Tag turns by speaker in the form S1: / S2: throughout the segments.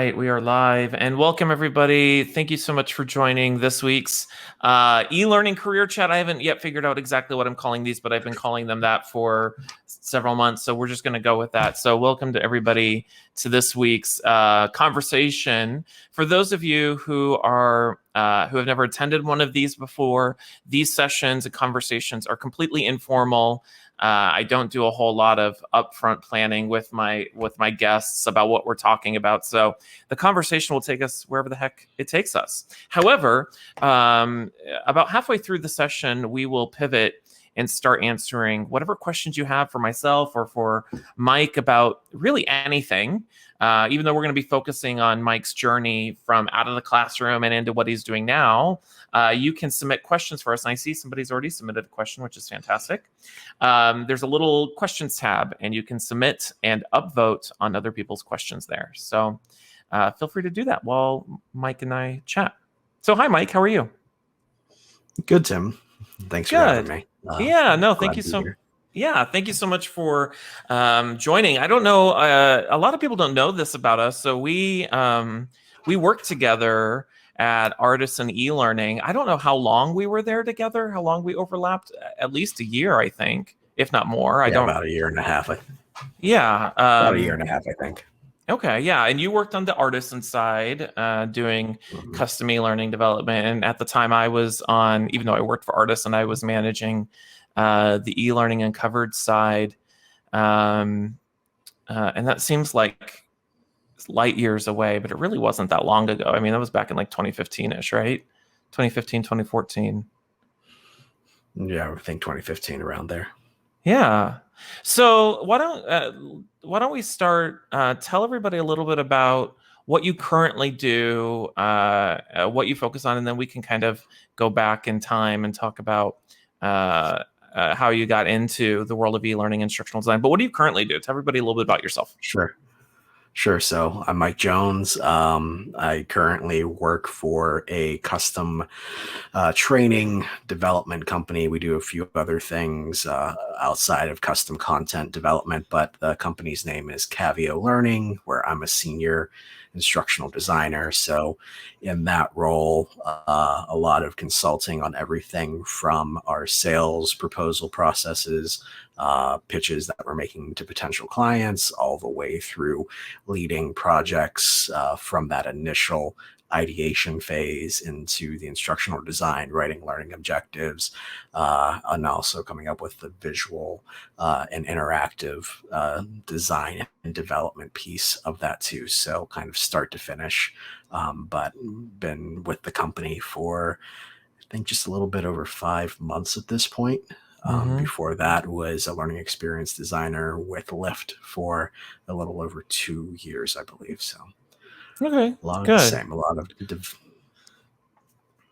S1: right, we are live and welcome everybody. Thank you so much for joining this week's e-learning career chat. I haven't yet figured out exactly what I'm calling these, but I've been calling them that for several months. So we're just going to go with that. So welcome to everybody to this week's conversation. For those of you who have never attended one of these before, these sessions and conversations are completely informal. I don't do a whole lot of upfront planning with my guests about what we're talking about. So the conversation will take us wherever the heck it takes us. However, about halfway through the session, we will pivot and start answering whatever questions you have for myself or for Mike about really anything. Even though we're going to be focusing on Mike's journey from out of the classroom and into what he's doing now, you can submit questions for us. And I see somebody's already submitted a question, which is fantastic. There's a little questions tab, and you can submit and upvote on other people's questions there. So feel free to do that while Mike and I chat. So hi, Mike. How are you?
S2: Good, Tim. Thanks for having me.
S1: Thank you so much. Yeah, thank you so much for joining. I don't know, a lot of people don't know this about us. So we worked together at Artisan eLearning. I don't know how long we were there together, how long we overlapped. At least a year, I think, if not more.
S2: About a year and a half.
S1: About
S2: a year and a half, I think.
S1: Okay, yeah, and you worked on the Artisan side, doing custom e-learning development. And at the time I was on, even though I worked for Artisan, I was managing the e-learning uncovered side. And that seems like light years away, but it really wasn't that long ago. I mean, that was back in like 2015-ish, right? 2015, 2014.
S2: Yeah, I think 2015, around there.
S1: Yeah. So why don't we start? Tell everybody a little bit about what you currently do, what you focus on, and then we can kind of go back in time and talk about how you got into the world of e-learning instructional design. But what do you currently do? Tell everybody a little bit about yourself.
S2: Sure. So I'm Mike Jones. I currently work for a custom training development company. We do a few other things outside of custom content development, but the company's name is eLearning, where I'm a senior instructional designer. So in that role, a lot of consulting on everything from our sales proposal processes, pitches that we're making to potential clients, all the way through leading projects from that initial ideation phase into the instructional design, writing learning objectives, and also coming up with the visual and interactive design and development piece of that too. So kind of start to finish, but been with the company for, I think, just a little bit over 5 months at this point. Before that was a learning experience designer with Lyft for a little over 2 years, I believe. So
S1: okay,
S2: a lot
S1: good.
S2: of the same, a lot of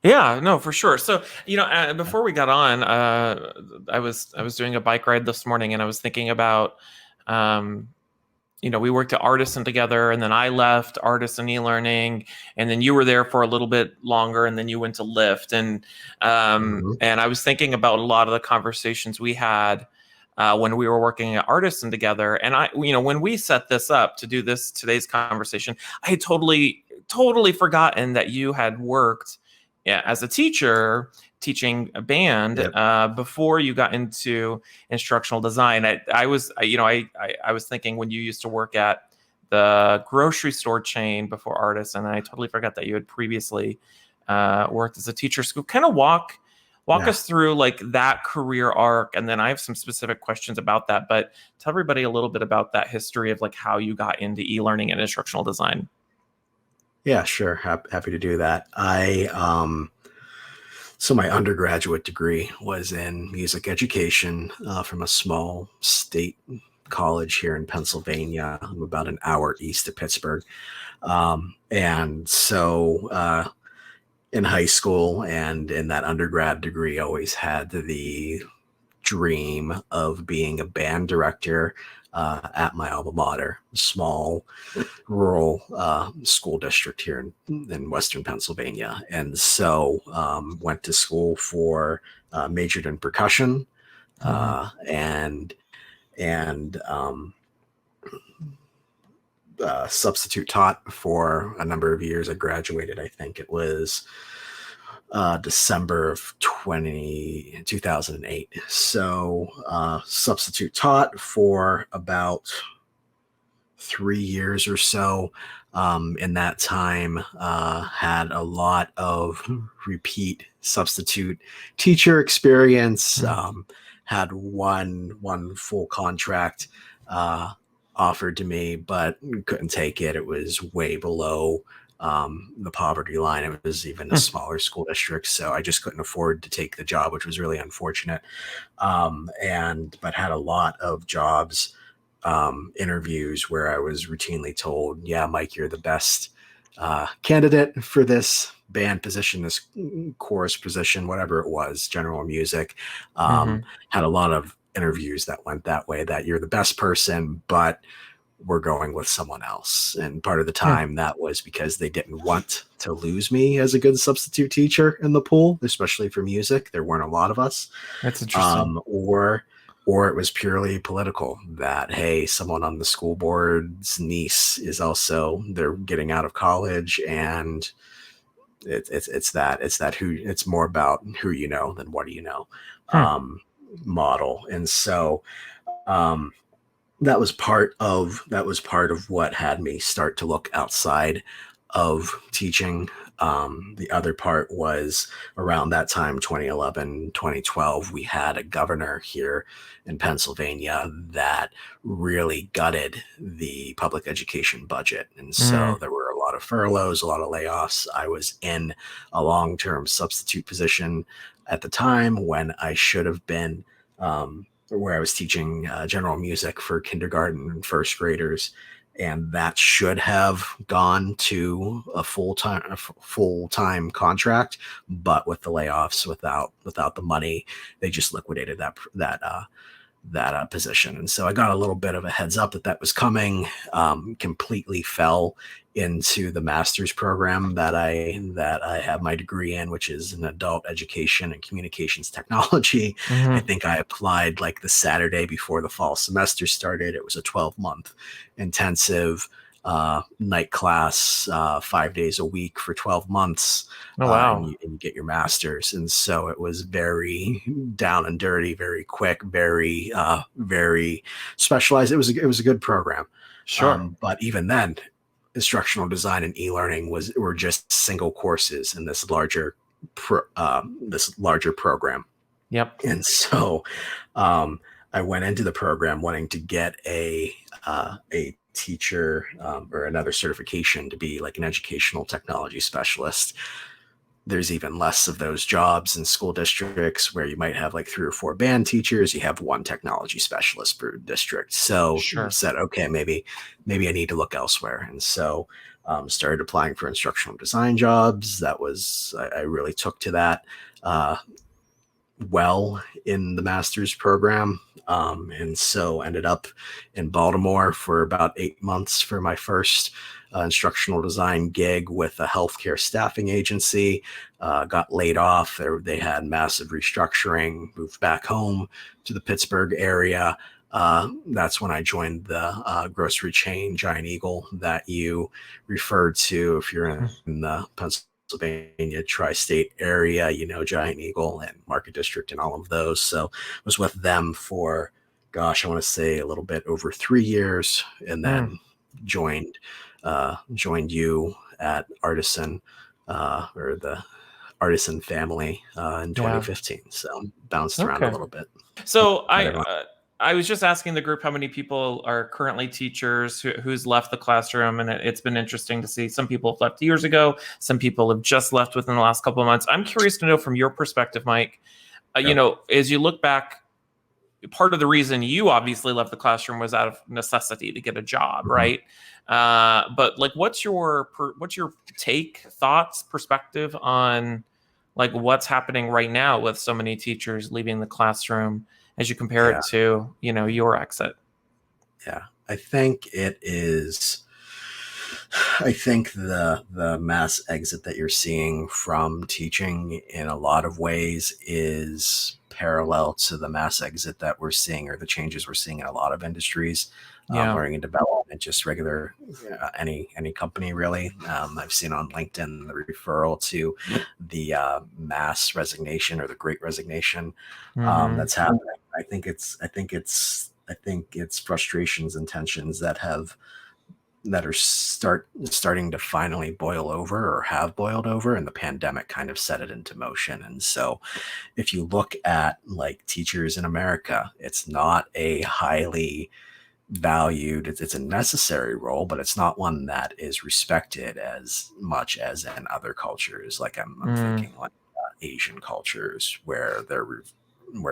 S1: yeah, no, for sure. So, before we got on, I was doing a bike ride this morning, and I was thinking about, we worked at Artisan together, and then I left Artisan eLearning, and then you were there for a little bit longer, and then you went to Lyft, and I was thinking about a lot of the conversations we had when we were working at Artisan together. And when we set this up to do today's conversation, I had totally forgotten that you had worked as a teacher teaching a band.
S2: Yep.
S1: Before you got into instructional design. I was thinking when you used to work at the grocery store chain before Artisan, and I totally forgot that you had previously worked as a teacher. So kind of walk us through like that career arc, and then I have some specific questions about that. But tell everybody a little bit about that history of like how you got into e-learning and instructional design.
S2: Yeah, sure. Happy to do that. So my undergraduate degree was in music education from a small state college here in Pennsylvania. I'm about an hour east of Pittsburgh. And so in high school and in that undergrad degree, always had the dream of being a band director at my alma mater, small rural school district here in Western Pennsylvania. And so went to school for majored in percussion and substitute taught for a number of years. I graduated, I think it was December of 2008. So substitute taught for about 3 years or so. In that time, had a lot of repeat substitute teacher experience. Had one full contract offered to me, but couldn't take it. It was way below the poverty line. It was even a smaller school district, so I just couldn't afford to take the job, which was really unfortunate. But had a lot of jobs, interviews where I was routinely told, "Yeah, Mike, you're the best candidate for this band position, this chorus position, whatever it was, general music." Had a lot of interviews that went that way, that you're the best person, but we're going with someone else. And part of the time that was because they didn't want to lose me as a good substitute teacher in the pool, especially for music. There weren't a lot of us.
S1: That's interesting.
S2: Or it was purely political, that, hey, someone on the school board's niece is also, they're getting out of college, and it's more about who you know than what do you know model. And so that was part of what had me start to look outside of teaching. The other part was around that time, 2011, 2012, we had a governor here in Pennsylvania that really gutted the public education budget. And so there were a lot of furloughs, a lot of layoffs. I was in a long-term substitute position at the time when I should have been, where I was teaching general music for kindergarten and first graders. And that should have gone to a full-time contract, but with the layoffs, without the money, they just liquidated that position. And so I got a little bit of a heads up that was coming. Completely fell into the master's program that I have my degree in, which is in adult education and communications technology. I think I applied like the Saturday before the fall semester started. It was a 12-month intensive night class, 5 days a week for 12 months.
S1: Oh, wow.
S2: And you get your master's. And so it was very down and dirty, very quick, very specialized. It was a good program.
S1: Sure.
S2: But even then, instructional design and e-learning were just single courses in this larger program.
S1: Yep.
S2: And so I went into the program wanting to get a teacher or another certification to be like an educational technology specialist. There's even less of those jobs in school districts where you might have like 3 or 4 band teachers. You have 1 technology specialist per district. So said, okay, maybe I need to look elsewhere. And so started applying for instructional design jobs. I really took to that well in the master's program. And so ended up in Baltimore for about 8 months for my first instructional design gig with a healthcare staffing agency. Got laid off. They had massive restructuring, moved back home to the Pittsburgh area. That's when I joined the grocery chain Giant Eagle that you referred to. If you're in the Pennsylvania tri-state area, you know, Giant Eagle and Market District and all of those. So I was with them for, I want to say a little bit over 3 years, and then joined you at Artisan, or the Artisan family in 2015. So bounced around a little bit.
S1: So I was just asking the group how many people are currently teachers, who's left the classroom, and it's been interesting to see. Some people have left years ago. Some people have just left within the last couple of months. I'm curious to know from your perspective, Mike, you know, as you look back, part of the reason you obviously left the classroom was out of necessity to get a job, right? But like, what's your take, thoughts, perspective on like what's happening right now with so many teachers leaving the classroom as you compare it to, you know, your exit?
S2: Yeah, I think the mass exit that you're seeing from teaching in a lot of ways is parallel to the mass exit that we're seeing, or the changes we're seeing in a lot of industries, learning and development, just regular any company really. I've seen on LinkedIn the referral to the mass resignation or the Great Resignation that's happening. I think it's frustrations and tensions that are starting to finally boil over or have boiled over, and the pandemic kind of set it into motion. And so if you look at like teachers in America, it's not a highly valued, it's a necessary role, but it's not one that is respected as much as in other cultures. Like I'm thinking like Asian cultures where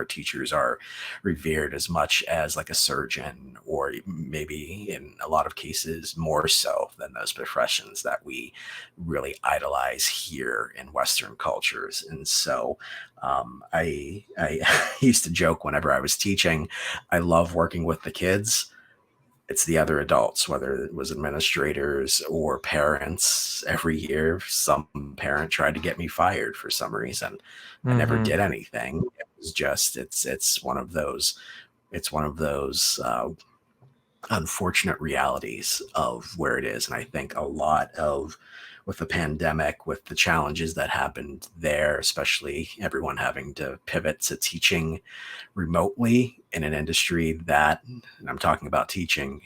S2: teachers are revered as much as like a surgeon, or maybe in a lot of cases more so than those professions that we really idolize here in Western cultures. And so I used to joke whenever I was teaching, I love working with the kids. It's the other adults, whether it was administrators or parents. Every year, some parent tried to get me fired for some reason. I never did anything. It was just, it's one of those unfortunate realities of where it is. And I think a lot of, with the pandemic, with the challenges that happened there, especially everyone having to pivot to teaching remotely in an industry that, and I'm talking about teaching,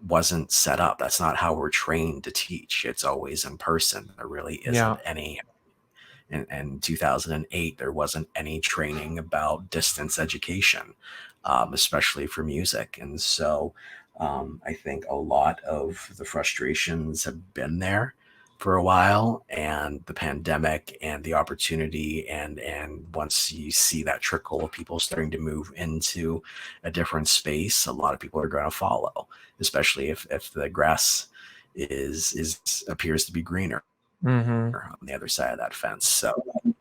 S2: wasn't set up. That's not how we're trained to teach. It's always in person. There really isn't any. In 2008, there wasn't any training about distance education, especially for music. And so I think a lot of the frustrations have been there for a while, and the pandemic and the opportunity, and once you see that trickle of people starting to move into a different space, a lot of people are going to follow, especially if the grass appears to be greener on the other side of that fence. So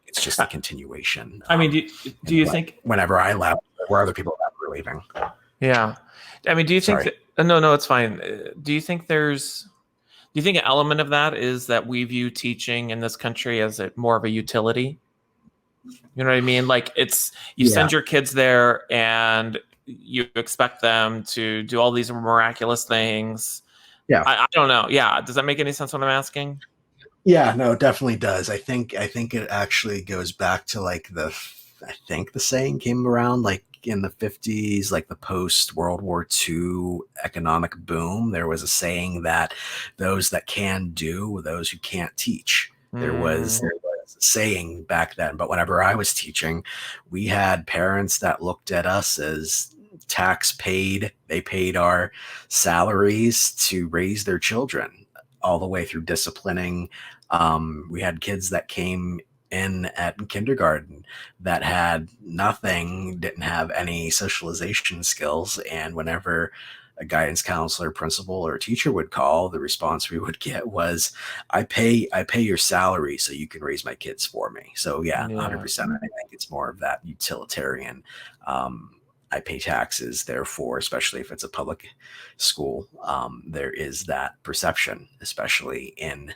S2: it's just a continuation.
S1: I mean, do you think
S2: whenever I left, there were other people that were leaving?
S1: Yeah. I mean, do you think that, no, it's fine. Do you think an element of that is that we view teaching in this country as more of a utility? You know what I mean? Like you send your kids there and you expect them to do all these miraculous things.
S2: Yeah.
S1: I don't know. Yeah. Does that make any sense what I'm asking?
S2: Yeah, no, it definitely does. I think it actually goes back to like I think the saying came around like in the 50s, like the post World War II economic boom. There was a saying that those that can do, those who can't teach. There was a saying back then. But whenever I was teaching, we had parents that looked at us as tax paid. They paid our salaries to raise their children all the way through disciplining. We had kids that came in at kindergarten that had nothing, didn't have any socialization skills. And whenever a guidance counselor, principal, or teacher would call, the response we would get was, I pay your salary so you can raise my kids for me. So 100%. I think it's more of that utilitarian. I pay taxes, therefore, especially if it's a public school, there is that perception, especially in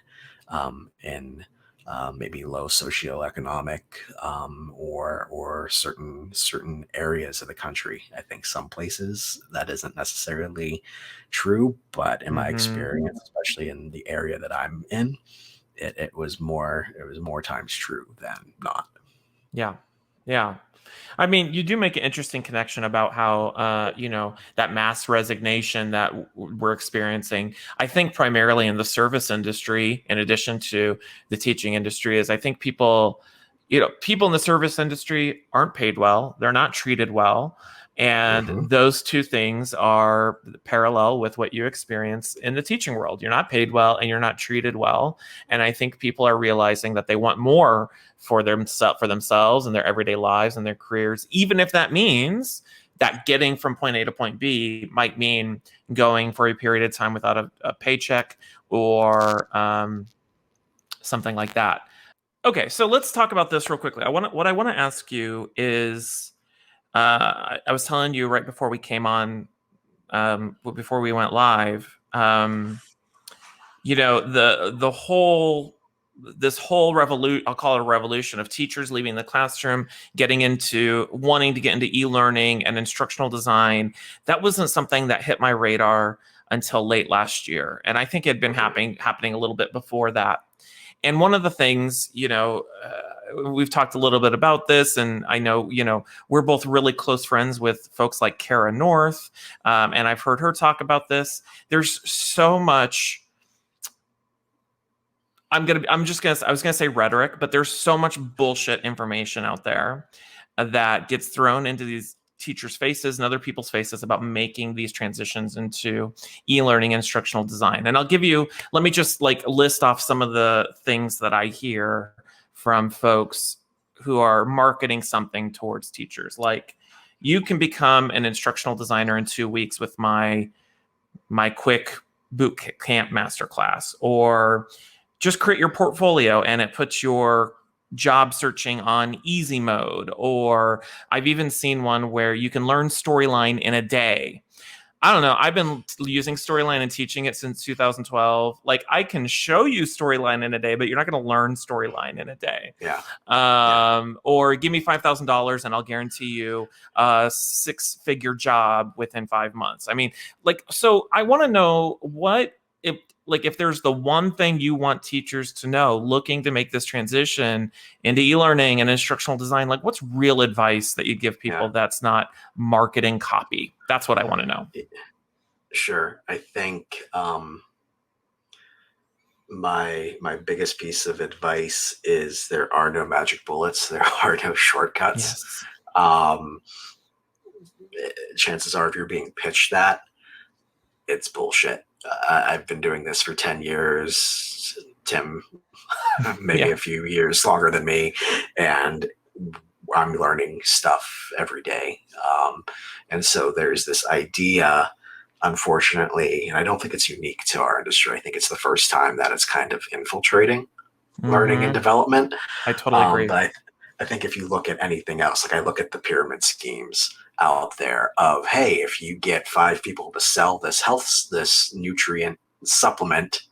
S2: maybe low socioeconomic or certain areas of the country. I think some places that isn't necessarily true, but in my experience, especially in the area that I'm in, it was more times true than not.
S1: Yeah. I mean, you do make an interesting connection about how, that mass resignation that we're experiencing, I think primarily in the service industry, in addition to the teaching industry, is I think people in the service industry aren't paid well. They're not treated well. And those two things are parallel with what you experience in the teaching world. You're not paid well and you're not treated well. And I think people are realizing that they want more for themselves and their everyday lives and their careers, even if that means that getting from point A to point B might mean going for a period of time without a paycheck or something like that. Okay, so let's talk about this real quickly. What I want to ask you is, I was telling you right before we came on, before we went live, this whole revolution, I'll call it a revolution, of teachers leaving the classroom, wanting to get into e-learning and instructional design. That wasn't something that hit my radar until late last year. And I think it had been happening a little bit before that. And one of the things, we've talked a little bit about this, and I know, we're both really close friends with folks like Kara North, and I've heard her talk about this. There's so much. I was gonna say rhetoric, but there's so much bullshit information out there that gets thrown into these teachers' faces and other people's faces about making these transitions into e-learning and instructional design. And let me just list off some of the things that I hear from folks who are marketing something towards teachers. Like, you can become an instructional designer in 2 weeks with my quick boot camp masterclass, or just create your portfolio and it puts your job searching on easy mode. Or I've even seen one where you can learn Storyline in a day. I don't know. I've been using Storyline and teaching it since 2012. Like, I can show you Storyline in a day, but you're not going to learn Storyline in a day.
S2: Yeah.
S1: Or give me $5,000 and I'll guarantee you a 6-figure job within 5 months. I mean, so I want to know if there's the one thing you want teachers to know looking to make this transition into e-learning and instructional design, what's real advice that you give people that's not marketing copy? That's what I want to know.
S2: Sure. I think my biggest piece of advice is there are no magic bullets. There are no shortcuts. Yes. Chances are, if you're being pitched that, it's bullshit. I've been doing this for 10 years. Tim, maybe a few years longer than me. And I'm learning stuff every day. And so there's this idea, unfortunately, and I don't think it's unique to our industry. I think it's the first time that it's kind of infiltrating learning and development.
S1: I totally agree.
S2: But I think if you look at anything else, I look at the pyramid schemes out there of, hey, if you get 5 people to sell this nutrient supplement,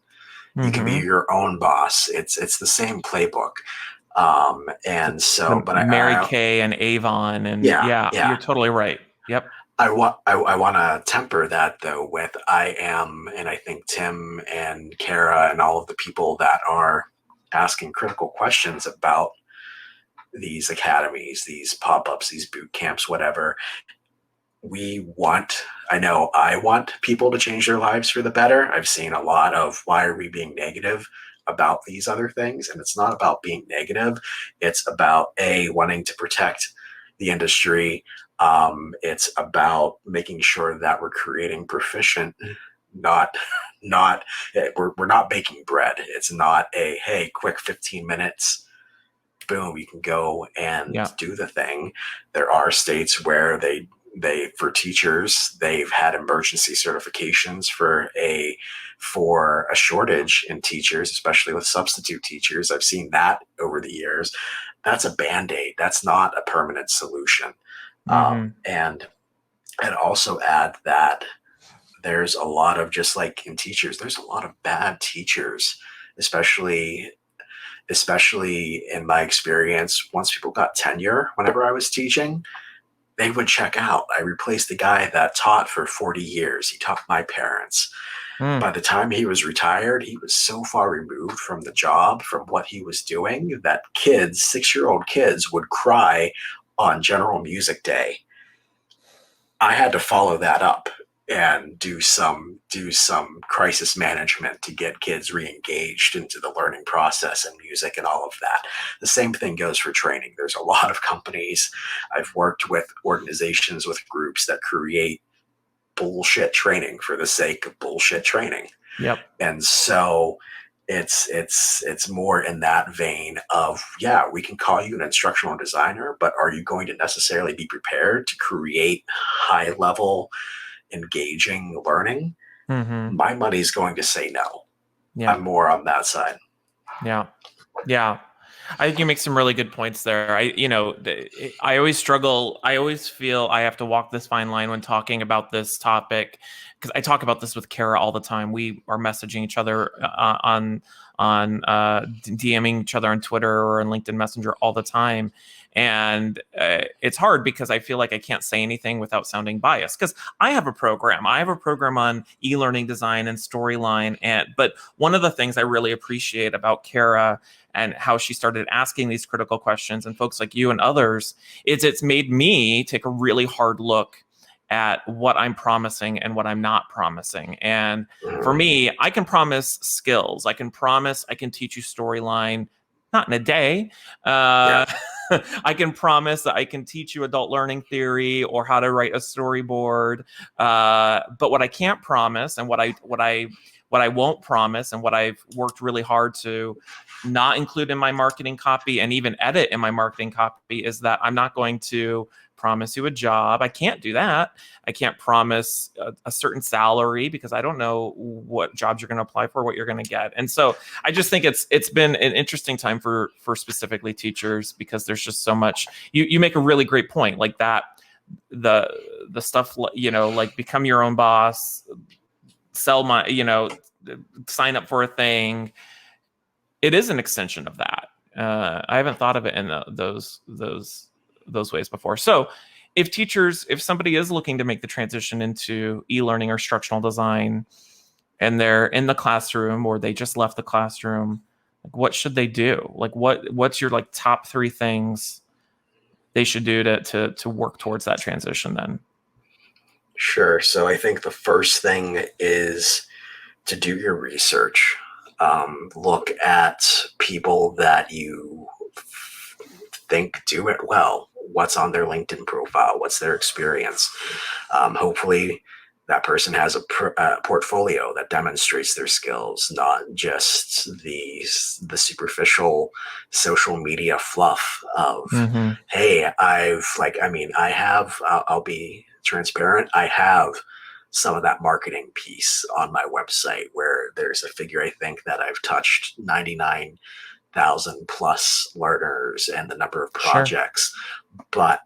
S2: you can be your own boss. It's the same playbook. And so, but
S1: Mary Kay and Avon, and you're totally right. Yep.
S2: I want to temper that though with and I think Tim and Kara and all of the people that are asking critical questions about these academies, these pop-ups, these boot camps, whatever. I want people to change their lives for the better. I've seen a lot of, why are we being negative about these other things? And it's not about being negative. It's about wanting to protect the industry. It's about making sure that we're creating proficient, we're not baking bread. It's not hey, quick 15 minutes, boom, you can go and do the thing. There are states where for teachers, they've had emergency certifications for a shortage in teachers, especially with substitute teachers. I've seen that over the years. That's a Band-Aid. That's not a permanent solution. And I'd also add that there's a lot of, just like in teachers, there's a lot of bad teachers, especially in my experience. Once people got tenure, whenever I was teaching, they would check out. I replaced the guy that taught for 40 years. He taught my parents. By the time he was retired, he was so far removed from the job, from what he was doing, that 6-year-old kids would cry on General Music Day. I had to follow that up and do some crisis management to get kids re-engaged into the learning process and music and all of that. The same thing goes for training. There's a lot of companies. I've worked with organizations, with groups that create bullshit training for the sake of bullshit training.
S1: Yep.
S2: And so it's more in that vein of, we can call you an instructional designer, but are you going to necessarily be prepared to create high level, engaging learning? My money's going to say no. I'm more on that side.
S1: Yeah. I think you make some really good points there. I always struggle. I always feel I have to walk this fine line when talking about this topic, because I talk about this with Kara all the time. We are messaging each other on DMing each other on Twitter or on LinkedIn Messenger all the time. And it's hard because I feel like I can't say anything without sounding biased, because I have a program. I have a program on e-learning design and storyline. But one of the things I really appreciate about Kara and how she started asking these critical questions, and folks like you and others, is it's made me take a really hard look at what I'm promising and what I'm not promising. And for me, I can promise skills. I can promise I can teach you storyline, not in a day.
S2: Yeah.
S1: I can promise that I can teach you adult learning theory or how to write a storyboard. But what I can't promise, and what I won't promise, and what I've worked really hard to not include in my marketing copy and even edit in my marketing copy, is that I'm not going to promise you a job. I can't do that. I can't promise a certain salary, because I don't know what jobs you're going to apply for, what you're going to get. And so I just think it's been an interesting time for specifically teachers, because there's just so much. You make a really great point, like that, the stuff, like become your own boss, sell my, sign up for a thing. It is an extension of that. I haven't thought of it in those ways before. So if somebody is looking to make the transition into e-learning or instructional design, and they're in the classroom or they just left the classroom, like, what should they do? Like, what's your like top 3 things they should do to work towards that transition then?
S2: Sure. So I think the first thing is to do your research. Look at people that you think do it well. What's on their LinkedIn profile? What's their experience? Hopefully that person has a portfolio that demonstrates their skills, not just the superficial social media fluff of, hey, I'll be transparent. I have some of that marketing piece on my website where there's a figure, I think, that I've touched 99,000 plus learners and the number of projects. Sure. But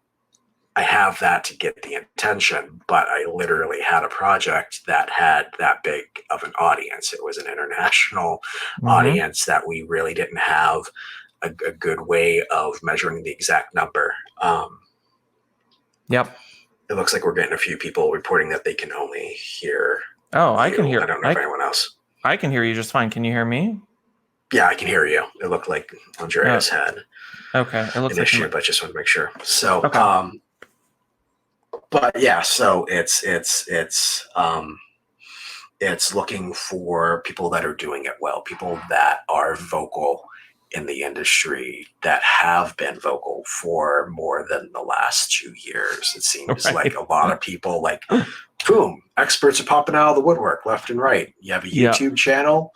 S2: I have that to get the attention, but I literally had a project that had that big of an audience. It was an international audience that we really didn't have a good way of measuring the exact number.
S1: Yep.
S2: It looks like we're getting a few people reporting that they can only hear.
S1: Oh, I can hear.
S2: I don't know if anyone else.
S1: I can hear you just fine. Can you hear me?
S2: Yeah, I can hear you. It looked like Andreas had
S1: it looks
S2: an issue, but just want to make sure. So, okay. But yeah, so it's looking for people that are doing it well, people that are vocal in the industry, that have been vocal for more than the last 2 years. It seems like a lot of people, like, boom, experts are popping out of the woodwork left and right. You have a YouTube channel.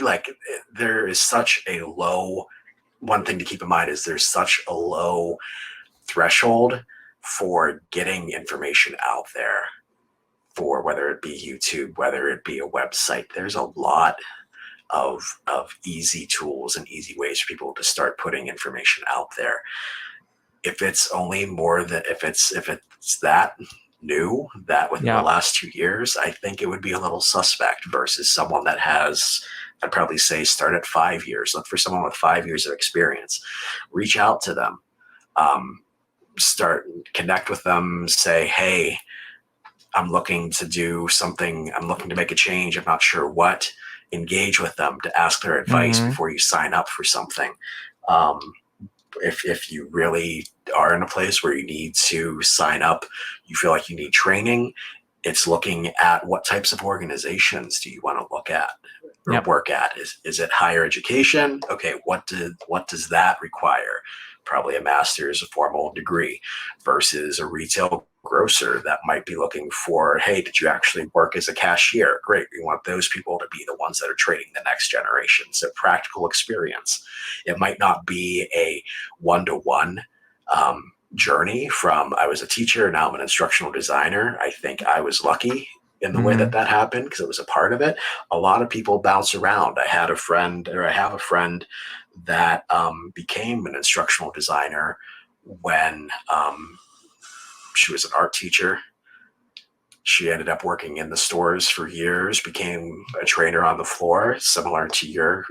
S2: Like, there is such a low, one thing to keep in mind is there's such a low threshold for getting information out there, for whether it be YouTube, whether it be a website. There's a lot of easy tools and easy ways for people to start putting information out there. If it's only more than, if it's that new, that within the last 2 years, I think it would be a little suspect versus someone that has, I'd probably say, start at 5 years. Look for someone with 5 years of experience. Reach out to them. Connect with them, say, hey, I'm looking to do something. I'm looking to make a change. I'm not sure what. Engage with them to ask their advice before you sign up for something. If you really are in a place where you need to sign up, you feel like you need training, it's looking at what types of organizations do you want to look at or work at. Is it higher education? Okay, what does that require? Probably a master's, a formal degree, versus a retail grocer that might be looking for, hey, did you actually work as a cashier? Great. We want those people to be the ones that are training the next generation. So practical experience. It might not be a one-to-one journey from, I was a teacher, now I'm an instructional designer. I think I was lucky in the way that happened because it was a part of it. A lot of people bounce around. I have a friend that became an instructional designer when she was an art teacher. She ended up working in the stores for years, became a trainer on the floor, similar to your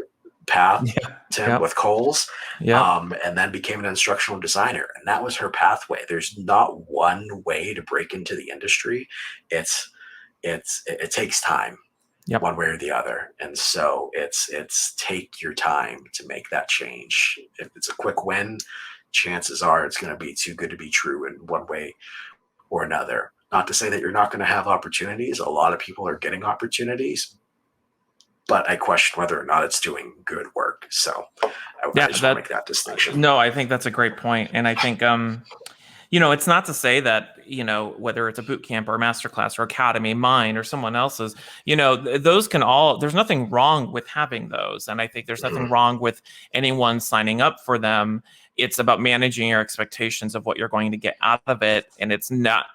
S2: path,
S1: Yeah.
S2: Tim,
S1: Yep.
S2: with Kohl's,
S1: Yep.
S2: and then became an instructional designer. And that was her pathway. There's not one way to break into the industry. It takes time,
S1: Yep.
S2: one way or the other. And so it's take your time to make that change. If it's a quick win, chances are it's going to be too good to be true in one way or another. Not to say that you're not going to have opportunities. A lot of people are getting opportunities, but I question whether or not it's doing good work. So I just want to make that distinction.
S1: No, I think that's a great point. And I think, it's not to say that, whether it's a boot camp or a masterclass or academy, mine or someone else's, those can all, there's nothing wrong with having those. And I think there's nothing wrong with anyone signing up for them. It's about managing your expectations of what you're going to get out of it. And it's not,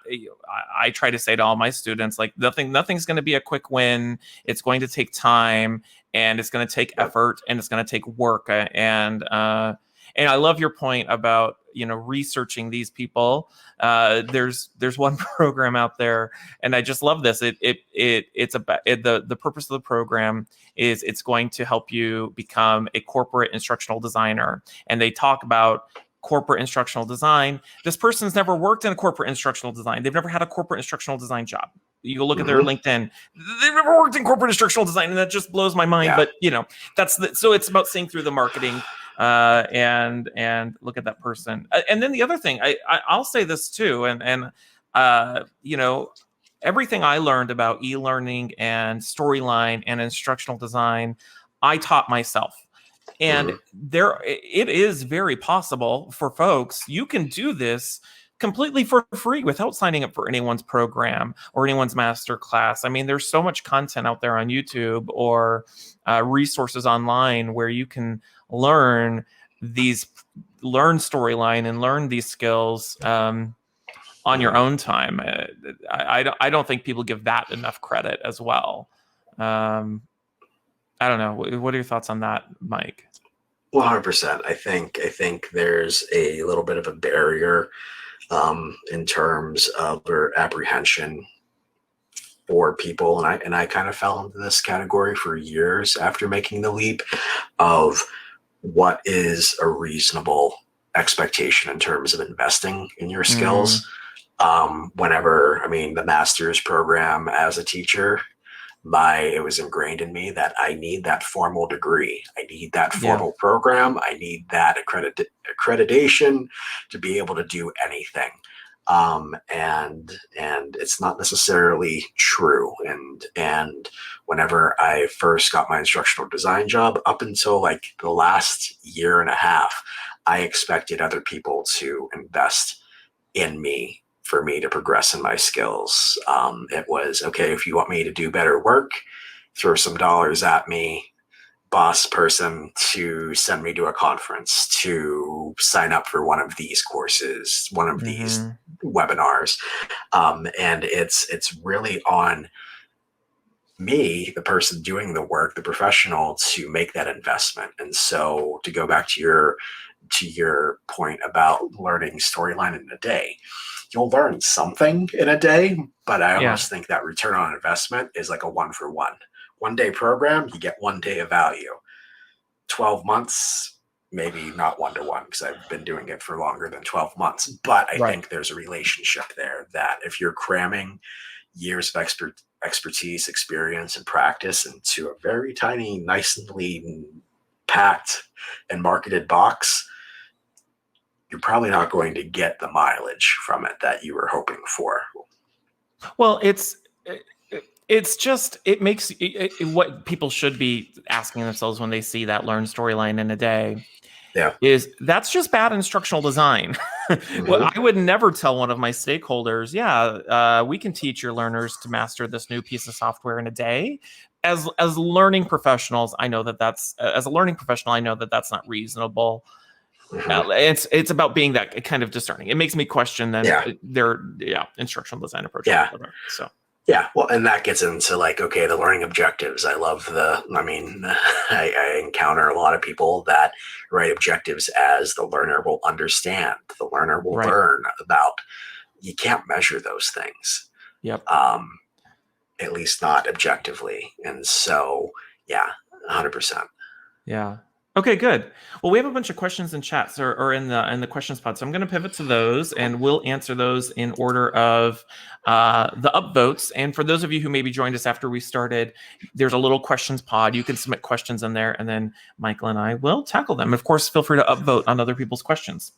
S1: I try to say to all my students, like nothing's going to be a quick win. It's going to take time, and it's going to take effort, and it's going to take work. And I love your point about, researching these people. There's one program out there, and I just love this. It's about the purpose of the program is it's going to help you become a corporate instructional designer. And they talk about corporate instructional design. This person's never worked in a corporate instructional design. They've never had a corporate instructional design job. You go look at their LinkedIn. They've never worked in corporate instructional design, and that just blows my mind.
S2: Yeah.
S1: But so it's about seeing through the marketing and look at that person. And then the other thing, I'll say this too, and everything I learned about e-learning and storyline and instructional design, I taught myself. And it is very possible for folks, you can do this completely for free without signing up for anyone's program or anyone's master class. I mean, there's so much content out there on YouTube or resources online where you can learn storyline and learn these skills on your own time. I don't think people give that enough credit as well. I don't know. What are your thoughts on that, Mike?
S2: 100%. I think there's a little bit of a barrier in terms of their apprehension for people, and I kind of fell into this category for years after making the leap of what is a reasonable expectation in terms of investing in your skills. The master's program as a teacher, it was ingrained in me that I need that formal degree. I need that formal program. I need that accreditation to be able to do anything. And it's not necessarily true. And whenever I first got my instructional design job, up until like the last year and a half, I expected other people to invest in me for me to progress in my skills. It was, okay, if you want me to do better work, throw some dollars at me, boss person, to send me to a conference, to sign up for one of these courses, one of these webinars. And it's really on me, the person doing the work, the professional, to make that investment. And so to go back to your point about learning storyline in a day, you'll learn something in a day, but I almost think that return on investment is like a 1-for-1. 1 day program, you get 1 day of value. 12 months, maybe not 1-to-1, because I've been doing it for longer than 12 months. But I think there's a relationship there that if you're cramming years of expertise, experience, and practice into a very tiny, nicely packed and marketed box, you're probably not going to get the mileage from it that you were hoping for.
S1: Well, it's just, it makes what people should be asking themselves when they see that learn storyline in a day is that's just bad instructional design. Well, I would never tell one of my stakeholders, we can teach your learners to master this new piece of software in a day. As learning professionals, I know that's not reasonable. It's about being that kind of discerning. It makes me question then their instructional design approach. So
S2: Yeah, well, and that gets into like, okay, the learning objectives. I mean, I encounter a lot of people that write objectives as the learner will understand, the learner will
S1: Right.
S2: learn about. You can't measure those things,
S1: Yep.
S2: um, at least not objectively. And so, yeah, 100%.
S1: Yeah. Okay, good. Well, we have a bunch of questions in chats or in the questions pod, so I'm going to pivot to those, and we'll answer those in order of the upvotes. And for those of you who maybe joined us after we started, there's a little questions pod. You can submit questions in there, and then Michael and I will tackle them. Of course, feel free to upvote on other people's questions.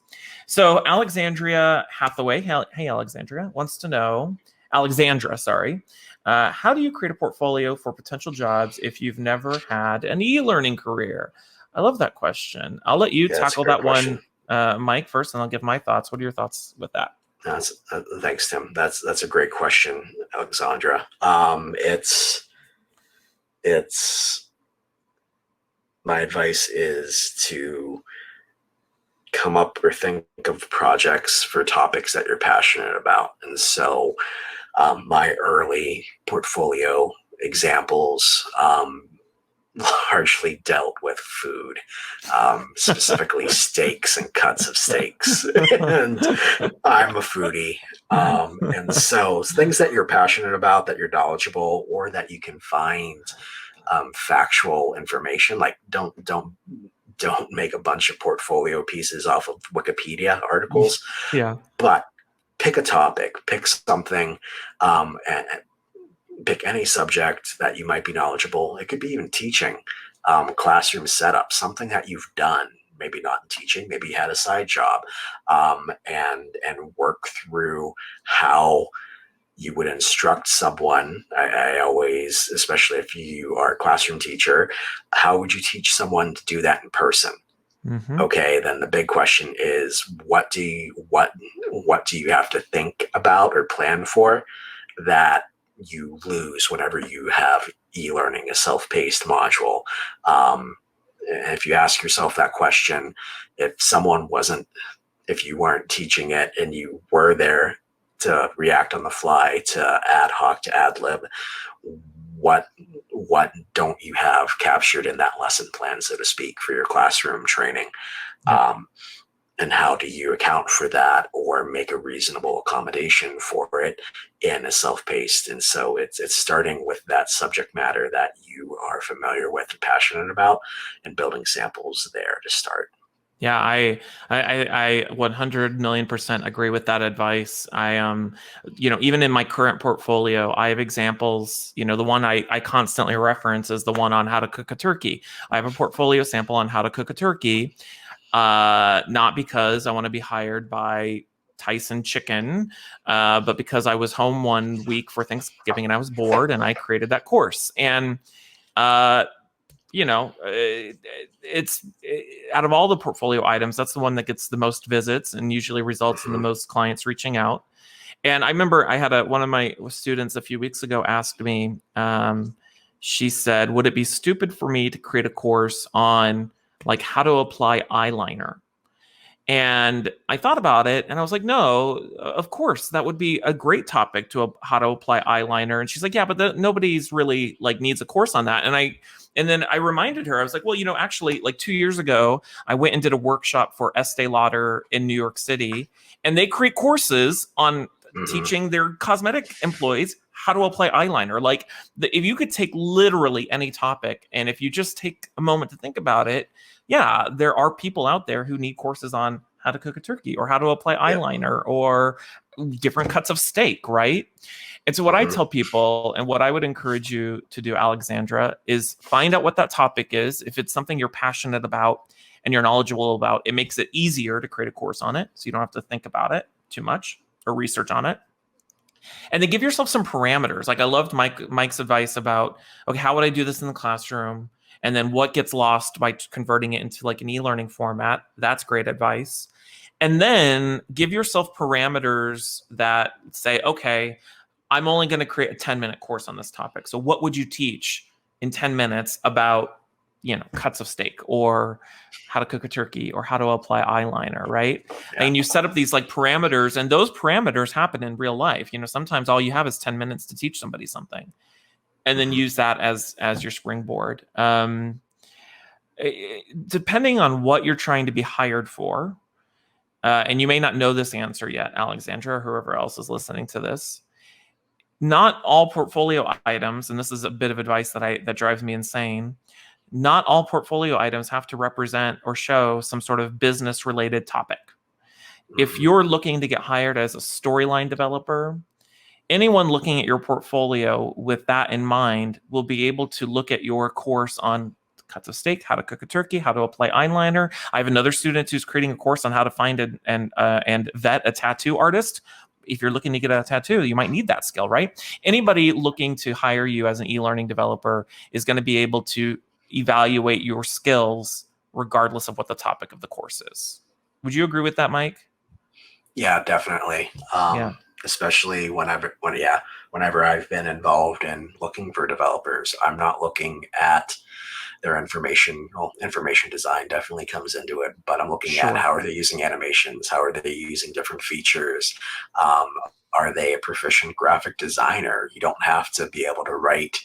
S1: So Alexandria Hathaway, hey Alexandria, wants to know, Alexandra, sorry. How do you create a portfolio for potential jobs if you've never had an e-learning career? I love that question. I'll let you
S2: Yeah, that's a
S1: tackle
S2: great
S1: that
S2: question.
S1: one, Mike, first, and I'll give my thoughts. What are your thoughts with that?
S2: Thanks, Tim. That's a great question, Alexandra. It's my advice is to come up or think of projects for topics that you're passionate about. And so, my early portfolio examples largely dealt with food, specifically steaks and cuts of steaks. And I'm a foodie. And so things that you're passionate about, that you're knowledgeable, or that you can find factual information, like don't make a bunch of portfolio pieces off of Wikipedia articles,
S1: Yeah.
S2: but pick a topic, pick something, and pick any subject that you might be knowledgeable. It could be even teaching, classroom setup, something that you've done, maybe not in teaching, maybe you had a side job, and work through how you would instruct someone. I always, especially if you are a classroom teacher, how would you teach someone to do that in person?
S1: Mm-hmm.
S2: Okay, then the big question is, what do you have to think about or plan for that you lose whenever you have e-learning, a self-paced module? If you ask yourself that question, if you weren't teaching it and you were there to react on the fly, to ad hoc, to ad lib, what don't you have captured in that lesson plan, so to speak, for your classroom training?
S1: Yep.
S2: And how do you account for that or make a reasonable accommodation for it in a self-paced? And so it's starting with that subject matter that you are familiar with and passionate about, and building samples there to start.
S1: Yeah, I 100 million% agree with that advice. Even in my current portfolio, I have examples. The one I constantly reference is the one on how to cook a turkey. I have a portfolio sample on how to cook a turkey, not because I want to be hired by Tyson Chicken, but because I was home one week for Thanksgiving and I was bored and I created that course. And uh, it's out of all the portfolio items, that's the one that gets the most visits and usually results in the most clients reaching out. And I remember I had one of my students a few weeks ago asked me, she said, would it be stupid for me to create a course on like how to apply eyeliner? And I thought about it and I was like, no, of course, that would be a great topic to how to apply eyeliner. And she's like, yeah, but nobody's really like needs a course on that. And then I reminded her, I was like, well, actually like 2 years ago, I went and did a workship for Estee Lauder in New York City, and they create courses on teaching their cosmetic employees how to apply eyeliner. Like if you could take literally any topic, and if you just take a moment to think about it, yeah, there are people out there who need courses on how to cook a turkey or how to apply eyeliner or different cuts of steak, right? And so what I tell people and what I would encourage you to do, Alexandra, is find out what that topic is. If it's something you're passionate about and you're knowledgeable about, it makes it easier to create a course on it, so you don't have to think about it too much or research on it. And then give yourself some parameters. Like I loved Mike's advice about, okay, how would I do this in the classroom? And then what gets lost by converting it into like an e-learning format? That's great advice. And then give yourself parameters that say, okay, I'm only going to create a 10-minute course on this topic. So what would you teach in 10 minutes about, cuts of steak, or how to cook a turkey, or how to apply eyeliner, right?
S2: Yeah.
S1: And you set up these like parameters, and those parameters happen in real life. Sometimes all you have is 10 minutes to teach somebody something, and then use that as your springboard. Depending on what you're trying to be hired for, and you may not know this answer yet, Alexandra, or whoever else is listening to this, not all portfolio items, and this is a bit of advice that drives me insane, not all portfolio items have to represent or show some sort of business related topic. If you're looking to get hired as a storyline developer, anyone looking at your portfolio with that in mind will be able to look at your course on cuts of steak, how to cook a turkey, how to apply eyeliner. I have another student who's creating a course on how to find and vet a tattoo artist. If you're looking to get a tattoo, you might need that skill, right? Anybody looking to hire you as an e-learning developer is going to be able to evaluate your skills regardless of what the topic of the course is. Would you agree with that, Mike?
S2: Yeah, definitely.
S1: Yeah.
S2: Especially whenever I've been involved in looking for developers, I'm not looking at their information. Well, information design definitely comes into it, but I'm looking at how are they using animations? How are they using different features? Are they a proficient graphic designer? You don't have to be able to write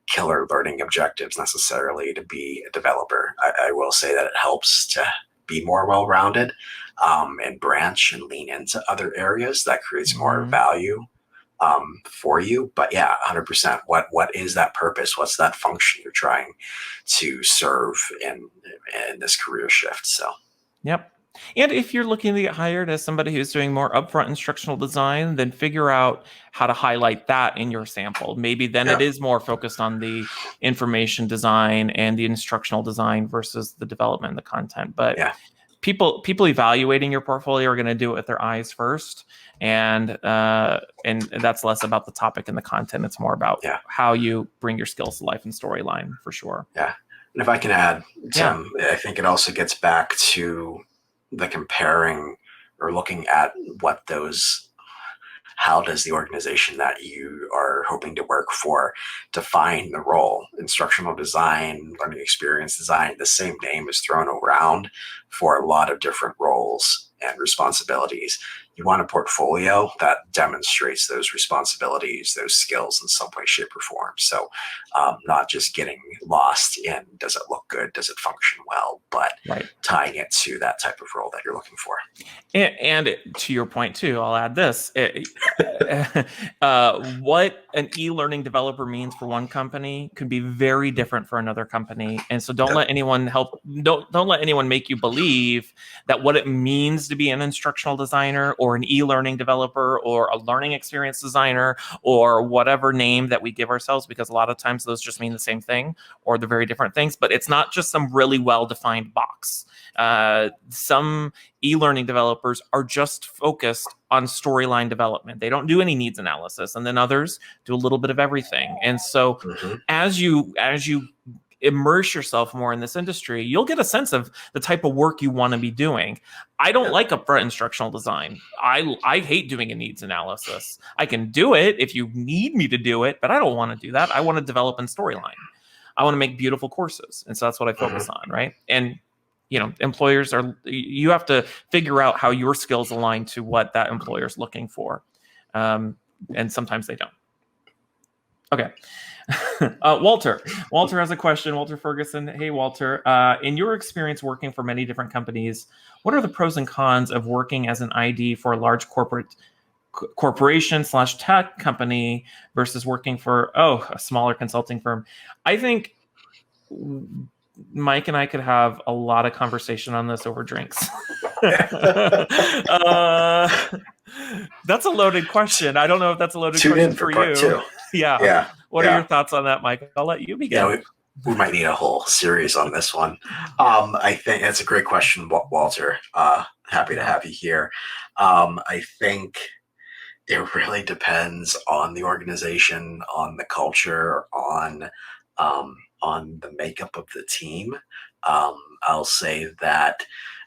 S2: killer learning objectives necessarily to be a developer. I will say that it helps to be more well-rounded and branch and lean into other areas. That creates more value for you. But yeah, 100%. What is that purpose? What's that function you're trying to serve in this career shift? So,
S1: yep. And if you're looking to get hired as somebody who's doing more upfront instructional design, then figure out how to highlight that in your sample. Maybe then it is more focused on the information design and the instructional design versus the development and the content. But people evaluating your portfolio are going to do it with their eyes first, and that's less about the topic and the content. It's more about how you bring your skills to life and storyline, for sure.
S2: Yeah. And if I can add, Tim, I think it also gets back to the comparing or looking at how does the organization that you are hoping to work for define the role? Instructional design, learning experience design, the same name is thrown around for a lot of different roles and responsibilities. You want a portfolio that demonstrates those responsibilities, those skills in some way, shape, or form. So not just getting lost in, does it look good? Does it function well? But tying it to that type of role that you're looking for.
S1: And to your point too, I'll add this. What an e-learning developer means for one company could be very different for another company. And so don't let anyone don't let anyone make you believe that what it means to be an instructional designer or an e-learning developer or a learning experience designer or whatever name that we give ourselves, because a lot of times those just mean the same thing or they're very different things, but it's not just some really well-defined box. Some e-learning developers are just focused on storyline development. They don't do any needs analysis, and then others do a little bit of everything. And so as you immerse yourself more in this industry, you'll get a sense of the type of work you want to be doing. I don't like upfront instructional design. I hate doing a needs analysis. I can do it if you need me to do it, but I don't want to do that. I want to develop in storyline. I want to make beautiful courses. And so that's what I focus on, right? And employers you have to figure out how your skills align to what that employer is looking for. And sometimes they don't. Okay. Walter has a question. Walter Ferguson. Hey, Walter, in your experience working for many different companies, what are the pros and cons of working as an ID for a large corporation/tech company versus working for, a smaller consulting firm? I think Mike and I could have a lot of conversation on this over drinks. That's a loaded question. I don't know if that's a loaded question for you. Yeah. What are your thoughts on that, Mike? I'll let you begin.
S2: Yeah, we might need a whole series on this one. I think that's a great question, Walter. Happy to have you here. I think it really depends on the organization, on the culture, on the makeup of the team. I'll say that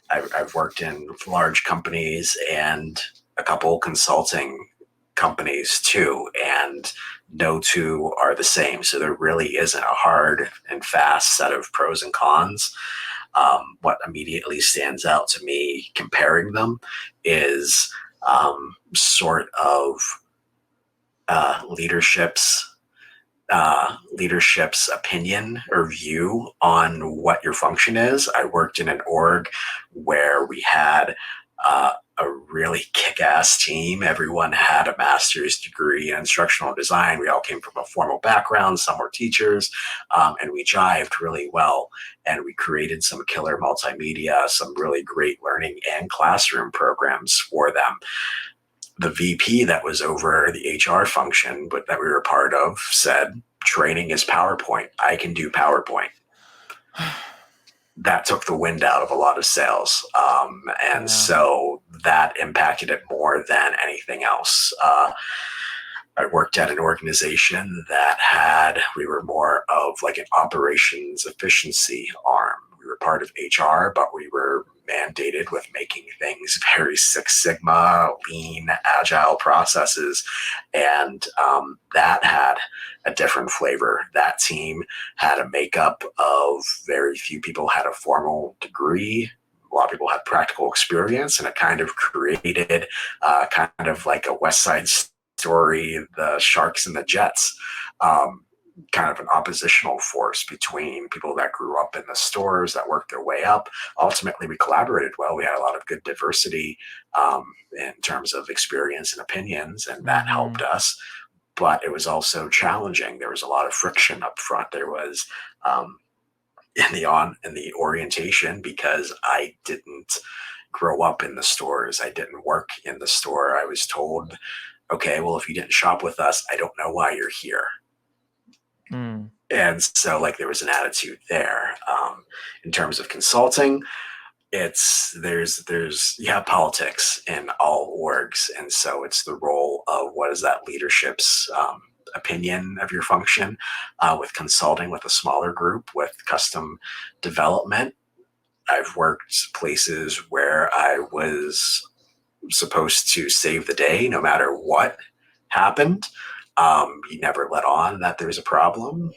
S2: I've worked in large companies and a couple consulting companies too, and no two are the same. So there really isn't a hard and fast set of pros and cons. What immediately stands out to me comparing them is sort of leadership's opinion or view on what your function is. I worked in an org where we had a really kick-ass team. Everyone had a master's degree in instructional design. We all came from a formal background. Some were teachers, and we jived really well. And we created some killer multimedia, some really great learning and classroom programs for them. The VP that was over the HR function, but that we were a part of, said, training is PowerPoint. I can do PowerPoint. That took the wind out of a lot of sales. So that impacted it more than anything else. I worked at an organization that we were more of like an operations efficiency arm. We were part of HR, but we were mandated with making things very Six Sigma, lean, agile processes. And that had a different flavor. That team had a makeup of very few people had a formal degree. A lot of people had practical experience, and it kind of created kind of like a West Side Story, the Sharks and the Jets. Kind of an oppositional force between people that grew up in the stores that worked their way up. Ultimately, we collaborated well. We had a lot of good diversity in terms of experience and opinions, and that helped us. But it was also challenging. There was a lot of friction up front. There was in the orientation, because I didn't grow up in the stores. I didn't work in the store. I was told, okay, well, if you didn't shop with us, I don't know why you're here. And so like there was an attitude there. In terms of consulting, there's you have politics in all orgs. And so it's the role of what is that leadership's opinion of your function. With consulting with a smaller group, with custom development, I've worked places where I was supposed to save the day no matter what happened. You never let on that there's a problem.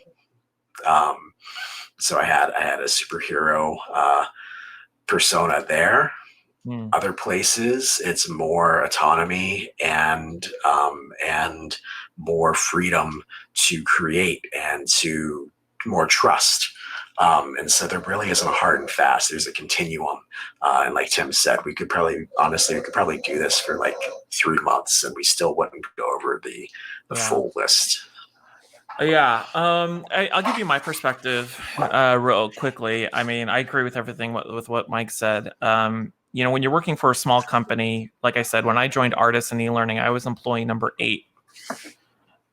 S2: So I had a superhero persona there. Other places, it's more autonomy and more freedom to create and to more trust. And so there really isn't a hard and fast. There's a continuum. And like Tim said, we could probably do this for like 3 months and we still wouldn't go over the full list.
S1: I'll give you my perspective real quickly. I mean, I agree with everything with what Mike said. When you're working for a small company, like I said, when I joined Artis and eLearning, I was employee number 8.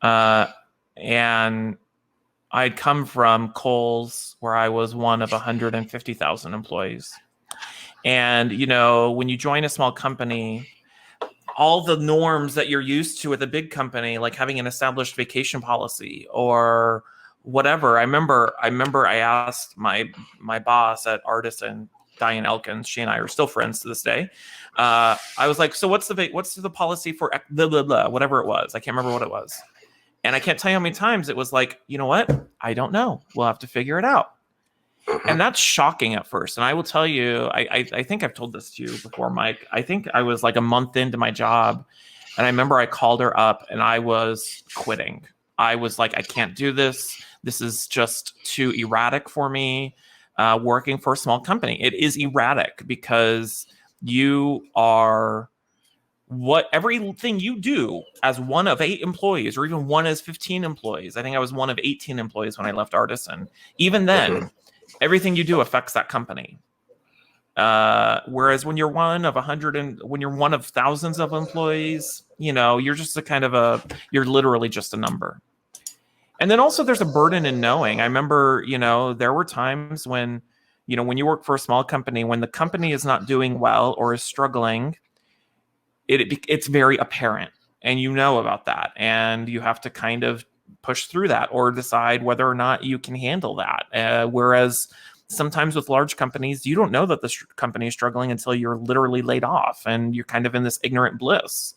S1: And I'd come from Kohl's, where I was one of 150,000 employees. And, when you join a small company, all the norms that you're used to with a big company, like having an established vacation policy or whatever. I remember I asked my boss at Artis, and Diane Elkins, she and I are still friends to this day. I was like, so what's the policy for blah, blah, blah, whatever it was? I can't remember what it was. And I can't tell you how many times it was like, you know what? I don't know. We'll have to figure it out. And that's shocking at first. And I will tell you, I think I've told this to you before, Mike. I think I was like a month into my job. And I remember I called her up and I was quitting. I was like, I can't do this. This is just too erratic for me. Working for a small company, it is erratic because you are everything you do as one of 8 employees, or even one as 15 employees. I think I was one of 18 employees when I left Artisan. Even then, everything you do affects that company. Whereas when you're one of 100 and when you're one of thousands of employees, you're just you're literally just a number. And then also there's a burden in knowing. I remember, there were times when, when you work for a small company, when the company is not doing well or is struggling, it's very apparent, and about that, and you have to kind of push through that or decide whether or not you can handle that. Whereas sometimes with large companies, you don't know that the company is struggling until you're literally laid off and you're kind of in this ignorant bliss.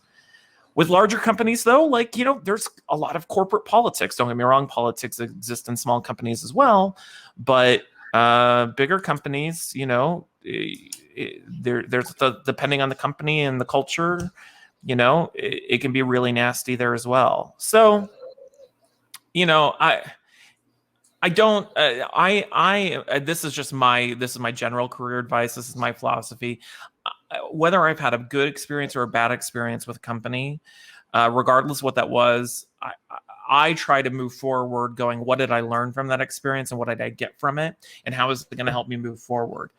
S1: With larger companies, though, like, there's a lot of corporate politics. Don't get me wrong, politics exist in small companies as well. But bigger companies, there's depending on the company and the culture, it can be really nasty there as well. So, I don't. This is my general career advice. This is my philosophy. Whether I've had a good experience or a bad experience with a company, regardless of what that was, I try to move forward going, what did I learn from that experience and what did I get from it? And how is it going to help me move forward?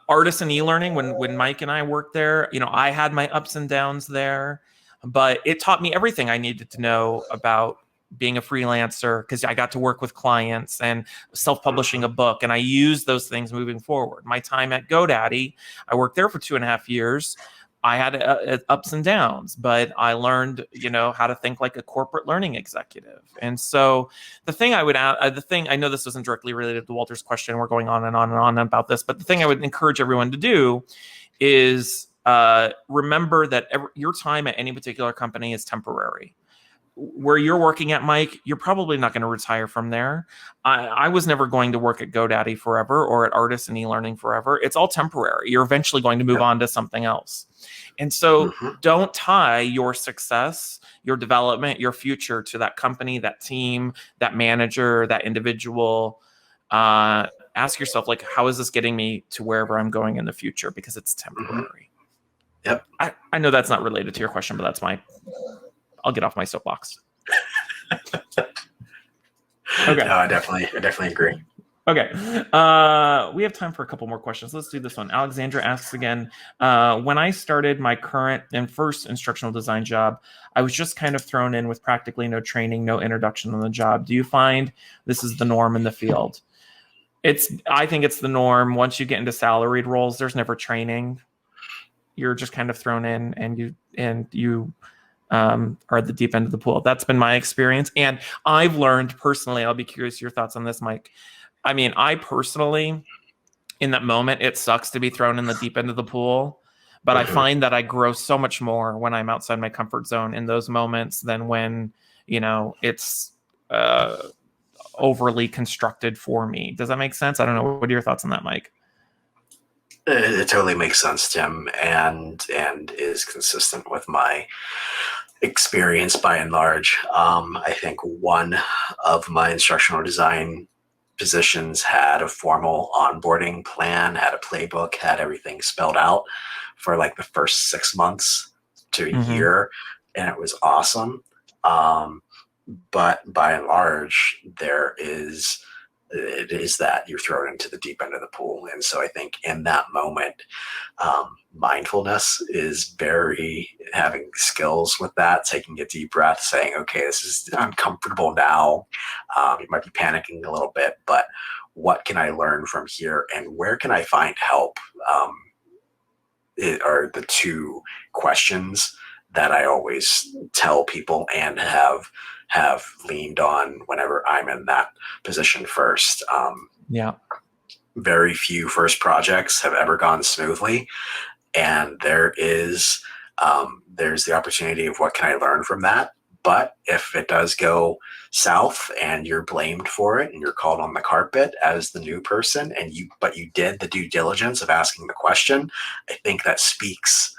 S1: Artists in eLearning, when Mike and I worked there, I had my ups and downs there, but it taught me everything I needed to know about being a freelancer, because I got to work with clients and self-publishing a book, and I used those things moving forward. My time at GoDaddy, I worked there for 2.5 years. I had ups and downs, but I learned, how to think like a corporate learning executive. And so the thing I would add, I know this isn't directly related to Walter's question. We're going on and on and on about this, but the thing I would encourage everyone to do is remember that your time at any particular company is temporary. Where you're working at, Mike, you're probably not going to retire from there. I was never going to work at GoDaddy forever or at Artists and eLearning forever. It's all temporary. You're eventually going to move on to something else. And so don't tie your success, your development, your future to that company, that team, that manager, that individual. Ask yourself, like, how is this getting me to wherever I'm going in the future? Because it's temporary.
S2: Yep.
S1: I know that's not related to your question, but I'll get off my soapbox. Okay.
S2: No, I definitely agree.
S1: Okay. We have time for a couple more questions. Let's do this one. Alexandra asks again, when I started my current and first instructional design job, I was just kind of thrown in with practically no training, no introduction on the job. Do you find this is the norm in the field? I think it's the norm. Once you get into salaried roles, there's never training. You're just kind of thrown in, and you are at the deep end of the pool. That's been my experience. And I've learned personally, I'll be curious your thoughts on this, Mike. I mean, I personally, in that moment, it sucks to be thrown in the deep end of the pool, but I find that I grow so much more when I'm outside my comfort zone in those moments than when, it's overly constructed for me. Does that make sense? I don't know. What are your thoughts on that, Mike?
S2: It totally makes sense, Tim, and is consistent with my experience by and large. I think one of my instructional design positions had a formal onboarding plan, had a playbook, had everything spelled out for like the first 6 months to a year, and it was awesome. But by and large, it is that you're thrown into the deep end of the pool. And so I think in that moment, mindfulness is having skills with that, taking a deep breath, saying, okay, this is uncomfortable now. You might be panicking a little bit, but what can I learn from here and where can I find help? It are the two questions that I always tell people and have leaned on whenever I'm in that position first. Very few first projects have ever gone smoothly, and there's the opportunity of what can I learn from that. But if it does go south and you're blamed for it and you're called on the carpet as the new person, but you did the due diligence of asking the question, I think that speaks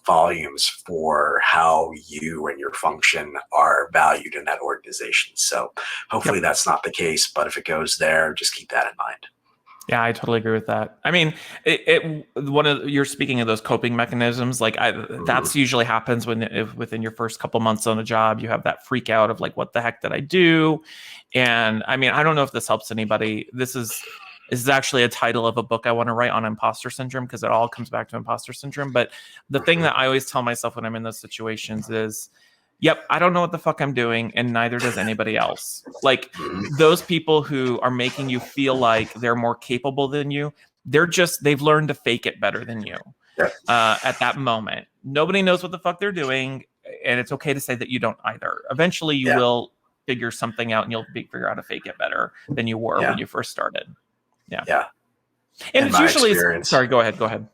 S2: volumes for how you and your function are valued in that organization. So hopefully that's not the case, but if it goes there, just keep that in mind.
S1: Yeah, I totally agree with that. I mean, you're speaking of those coping mechanisms. Like that's usually happens within your first couple months on a job, you have that freak out of like, what the heck did I do? And I mean, I don't know if this helps anybody. This is actually a title of a book I want to write on imposter syndrome, because it all comes back to imposter syndrome. But the thing that I always tell myself when I'm in those situations is, yep, I don't know what the fuck I'm doing, and neither does anybody else. Like those people who are making you feel like they're more capable than you, they've learned to fake it better than you at that moment. Nobody knows what the fuck they're doing, and it's okay to say that you don't either. Eventually you will figure something out, and you'll figure out how to fake it better than you were when you first started. Yeah.
S2: Yeah.
S1: And it's usually, sorry, go ahead.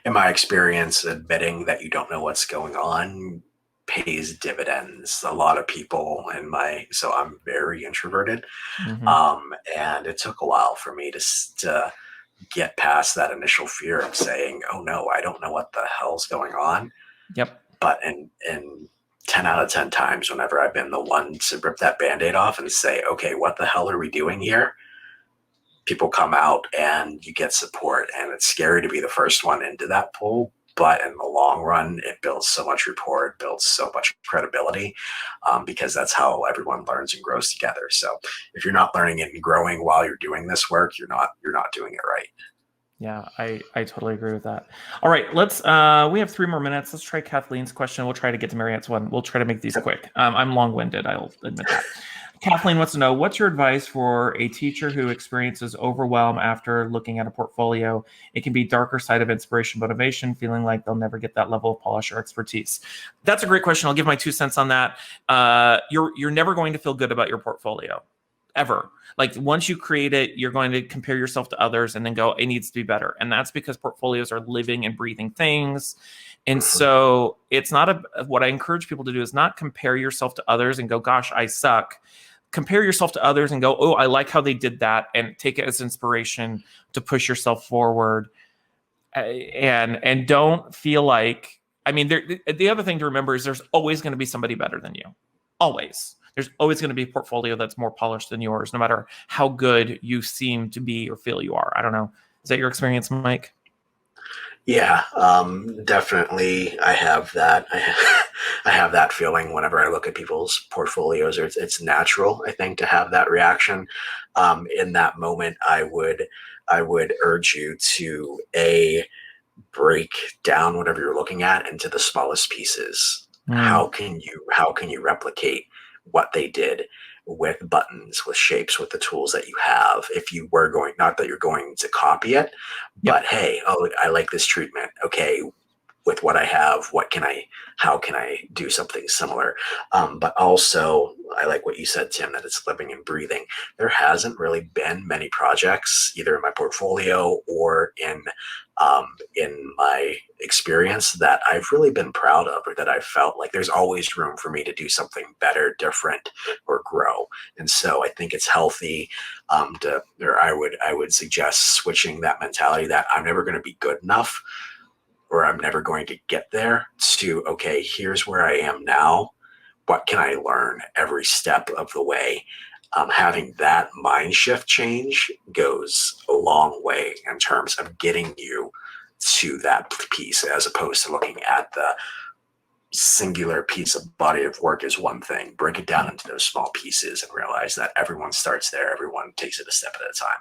S2: in my experience, admitting that you don't know what's going on pays dividends. A lot of people so I'm very introverted.
S1: Hmm.
S2: And it took a while for me to get past that initial fear of saying, oh no, I don't know what the hell's going on.
S1: Yep.
S2: But in 10 out of 10 times, whenever I've been the one to rip that Band-Aid off and say, okay, what the hell are we doing here? People come out and you get support, and it's scary to be the first one into that pool. But in the long run, it builds so much rapport, it builds so much credibility, because that's how everyone learns and grows together. So if you're not learning and growing while you're doing this work, you're not doing it right.
S1: Yeah, I totally agree with that. All right, let's we have 3 more minutes. Let's try Kathleen's question. We'll try to get to Marriott's one. We'll try to make these quick. I'm long-winded, I'll admit that. Kathleen wants to know, what's your advice for a teacher who experiences overwhelm after looking at a portfolio? It can be darker side of inspiration, motivation, feeling like they'll never get that level of polish or expertise. That's a great question. I'll give my 2 cents on that. You're never going to feel good about your portfolio, ever. Like once you create it, you're going to compare yourself to others and then go, it needs to be better. And that's because portfolios are living and breathing things. And so it's not what I encourage people to do is not compare yourself to others and go, gosh, I suck. Compare yourself to others and go, oh, I like how they did that, and take it as inspiration to push yourself forward. And don't feel like, I mean, the other thing to remember is there's always going to be somebody better than you. Always. There's always going to be a portfolio that's more polished than yours, no matter how good you seem to be or feel you are. I don't know. Is that your experience, Mike?
S2: Yeah, definitely. I have that. I have that feeling whenever I look at people's portfolios. Or it's natural, I think, to have that reaction. In that moment, I would urge you to break down whatever you're looking at into the smallest pieces. How can you replicate what they did with buttons, with shapes, with the tools that you have? If you were going, not that you're going to copy it, but hey, oh, I like this treatment. Okay, with what I have, how can I do something similar? But also, I like what you said, Tim, that it's living and breathing. There hasn't really been many projects, either in my portfolio or in my experience, that I've really been proud of, or that I felt like there's always room for me to do something better, different, or grow. And so I think it's healthy I would suggest switching that mentality that I'm never going to be good enough, or I'm never going to get there, to, okay, here's where I am now. What can I learn every step of the way? Having that mind shift change goes a long way in terms of getting you to that piece, as opposed to looking at the singular piece of body of work as one thing. Break it down into those small pieces and realize that everyone starts there. Everyone takes it a step at a time.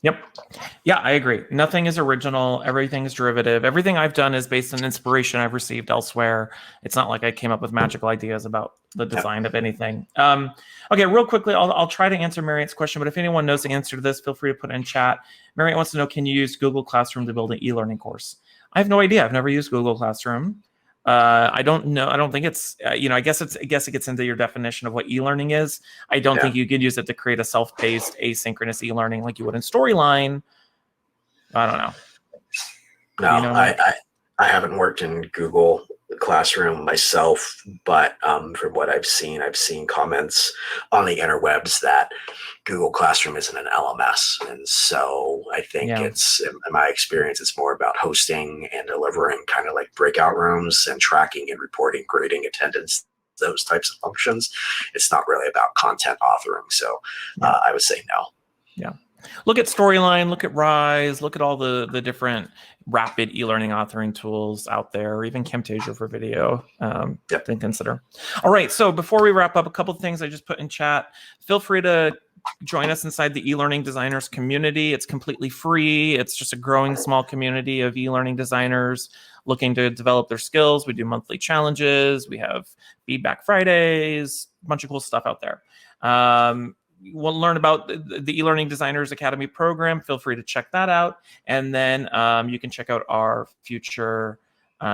S1: Yep. Yeah, I agree. Nothing is original. Everything is derivative. Everything I've done is based on inspiration I've received elsewhere. It's not like I came up with magical ideas about the design of anything. Okay, real quickly, I'll try to answer Marriott's question, but if anyone knows the answer to this, feel free to put it in chat. Marriott wants to know, can you use Google Classroom to build an e-learning course? I have no idea. I've never used Google Classroom. I don't know. I don't think it's, I guess it gets into your definition of what e-learning is. I don't think you could use it to create a self-paced asynchronous e-learning like you would in Storyline. I don't know.
S2: No, I haven't worked in Google Classroom myself, but from what I've seen comments on the interwebs that Google Classroom isn't an LMS. And so I think it's, in my experience, it's more about hosting and delivering kind of like breakout rooms and tracking and reporting, grading attendance, those types of functions. It's not really about content authoring. So I would say no.
S1: Yeah. Look at Storyline, look at Rise, look at all the different rapid e-learning authoring tools out there, or even Camtasia for video to consider. All right, so before we wrap up, a couple of things I just put in chat. Feel free to join us inside the eLearning Designers community. It's completely free. It's just a growing small community of e-learning designers looking to develop their skills. We do monthly challenges. We have feedback Fridays, a bunch of cool stuff out there. You want to learn about the eLearning Designers Academy program, feel free to check that out. And then you can check out our future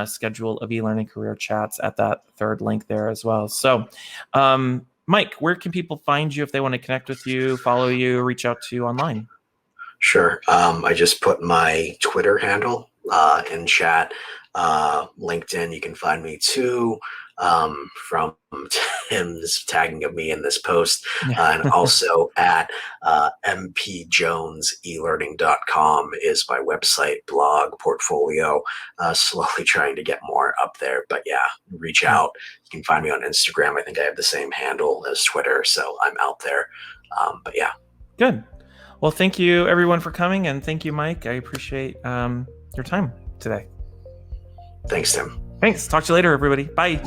S1: schedule of eLearning career chats at that third link there as well. So, Mike, where can people find you if they want to connect with you, follow you, reach out to you online?
S2: Sure. I just put my Twitter handle in chat. LinkedIn, you can find me too, from Tim's tagging of me in this post, and also at mpjoneselearning.com is my website, blog, portfolio. Slowly trying to get more up there, but yeah, reach out. You can find me on Instagram. I think I have the same handle as Twitter, so I'm out there. But yeah.
S1: Good. Well, thank you everyone for coming, and thank you, Mike. I appreciate your time today.
S2: Thanks, Tim.
S1: Thanks. Talk to you later, everybody. Bye.